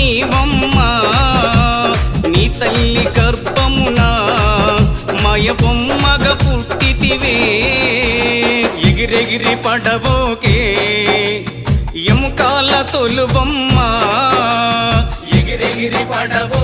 నీవమ్మ నీ తల్లి గర్భమున మాయ బొమ్మగ పుట్టితివే ఎగిరెగిరి పడబోకే ఎముకాల తొలుబొమ్మ ఎగిరెగిరి పడబో